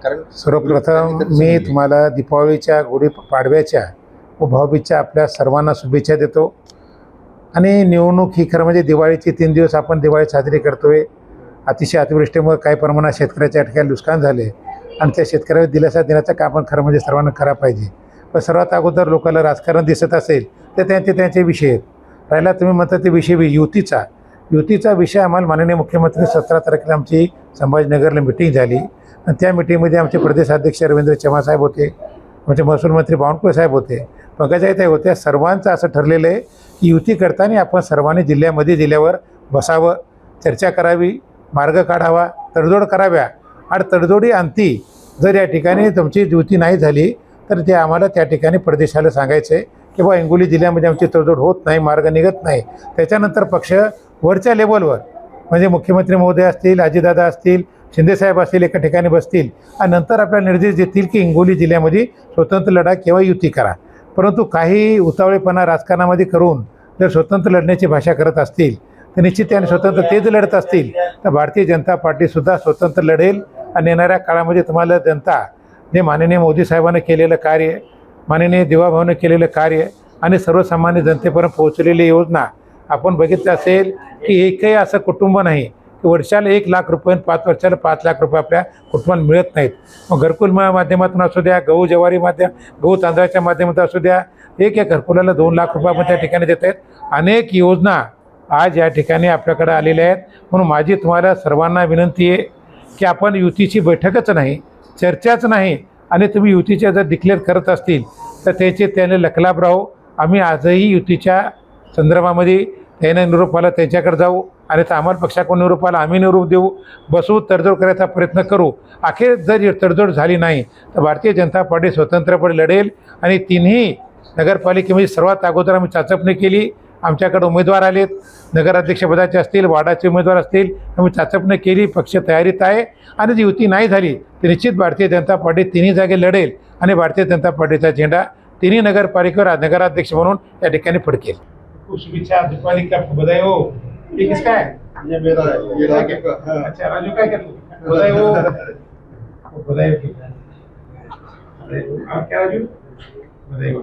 कारण सर्वप्रथम मी तुम्हाला दीपावलीच्या गुढीपाडव्याच्या व भाऊबीजच्या आपल्या सर्वांना शुभेच्छा देतो। आणि निवडणूक ही खरं म्हणजे दिवाळीचे 3 दिवस आपण दिवाळी साजरी करतोय। अतिशय अतिवृष्टीमुळे काही प्रमाणात शेतकऱ्याच्या ठिकाणी नुकसान झाले आणि त्या शेतकऱ्याला दिलासा देण्याचं काम आपण खरं म्हणजे सर्वांना करा पाहिजे। पण सर्वात अगोदर लोकांना राजकारण दिसत असेल तर त्यांचे विषय आहेत। राहिला तुम्ही म्हणता ते विषय युतीचा विषय आम्हाला माननीय मुख्यमंत्री 17 तारखेला आमची संभाजीनगरला मिटिंग झाली आणि त्या मिटिंगमध्ये आमचे प्रदेशाध्यक्ष रवींद्र चव्हाण साहेब होते, आमचे महसूल मंत्री बावनकुळे साहेब होते, पंकजाताई होत्या। सर्वांचं असं ठरलेलं आहे की युती करताना आपण सर्वांनी जिल्ह्यावर बसावं, चर्चा करावी, मार्ग काढावा, तडजोड कराव्या आणि तडजोडी अंती जर या ठिकाणी तुमची युती नाही झाली तर ते आम्हाला त्या ठिकाणी प्रदेशाला सांगायचं आहे की बा हिंगोली जिल्ह्यामध्ये आमची तडजोड होत नाही, मार्ग निघत नाही। त्याच्यानंतर पक्ष वरच्या लेवलवर म्हणजे मुख्यमंत्री महोदय असतील, अजितदादा असतील, शिंदेसाहेब असतील एका ठिकाणी बसतील आणि नंतर आपल्याला निर्देश देतील की हिंगोली जिल्ह्यामध्ये स्वतंत्र लढा किंवा युती करा। परंतु काही उतावळेपणा राजकारणामध्ये करून जर स्वतंत्र लढण्याची भाषा करत असतील तर निश्चित त्याने स्वतंत्र तेच लढत असतील तर भारतीय जनता पार्टीसुद्धा स्वतंत्र लढेल। आणि येणाऱ्या काळामध्ये तुम्हाला जनता जे माननीय मोदी साहेबांनी केलेलं कार्य, माननीय दिवाभाऊने केलेलं कार्य आणि सर्वसामान्य जनतेपर्यंत पोहोचलेली योजना आपण बघितलं असेल की एकही असं कुटुंब नाही की वर्षाला 1 लाख रुपये 5 वर्षाला 5 लाख रुपये आपल्या कुटुंबाला मिळत नाहीत। मग घरकुल माध्यमातून असू द्या, गहू तांदळाच्या माध्यमातून असू द्या, एक घरकुलाला 2 लाख रुपये आपण त्या ठिकाणी देत आहेत। अनेक योजना आज या ठिकाणी आपल्याकडे आलेल्या आहेत। म्हणून माझी तुम्हाला सर्वांना विनंती आहे की आपण युतीची बैठकच नाही, चर्चाच नाही आणि तुम्ही युतीच्या जर डिक्लेअर करत असतील तर त्याने लखलाभ राहू। आम्ही आजही युतीच्या संदर्भामध्ये त्याने निरोप आला त्याच्याकडे जाऊ आणि तर आम्हाला पक्षाकडून निरोप आला आम्ही निरोप देऊ, बसू, तडजोड करायचा प्रयत्न करू। अखेर जर तडजोड झाली नाही तर भारतीय जनता पार्टी स्वतंत्रपणे लढेल। आणि तिन्ही नगरपालिकेमध्ये सर्वात अगोदर आम्ही चाचपणी केली, आमच्याकडे उमेदवार आलेत, नगराध्यक्षपदाचे असतील, वार्डाचे उमेदवार असतील, आम्ही चाचपणी केली, पक्ष तयारीत आहे। आणि जी युती नाही झाली तर निश्चित भारतीय जनता पार्टी तिन्ही जागे लढेल आणि भारतीय जनता पार्टीचा झेंडा तिन्ही नगरपालिकेवर नगराध्यक्ष म्हणून या ठिकाणी फडकेल। शुभेच्छा, दीपावली का बधाई हो। ये किसका है? ये मेरा है, ये राजू का। अच्छा, राजू काय करतो? बधाई हो, बधाई हो। आप क्या राजू? बधाई हो,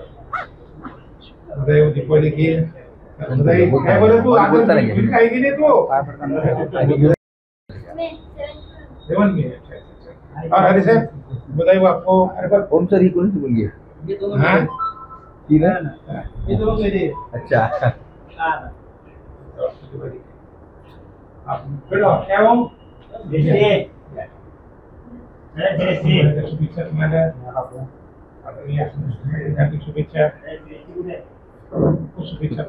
बधाई हो दीपावली की। बधाई काय बोले तू? आदर काय की नाही तू? देवन में। अच्छा। और हरी सर बधाई हो आपको। अरे पर कौन सा कौन सी बोलिए? ये दोनों ठीक है, ये दोनों मेरे। अच्छा। आप बैठो, क्या हो? शुभेच्छा तुम्हाला। शुभेच्छा।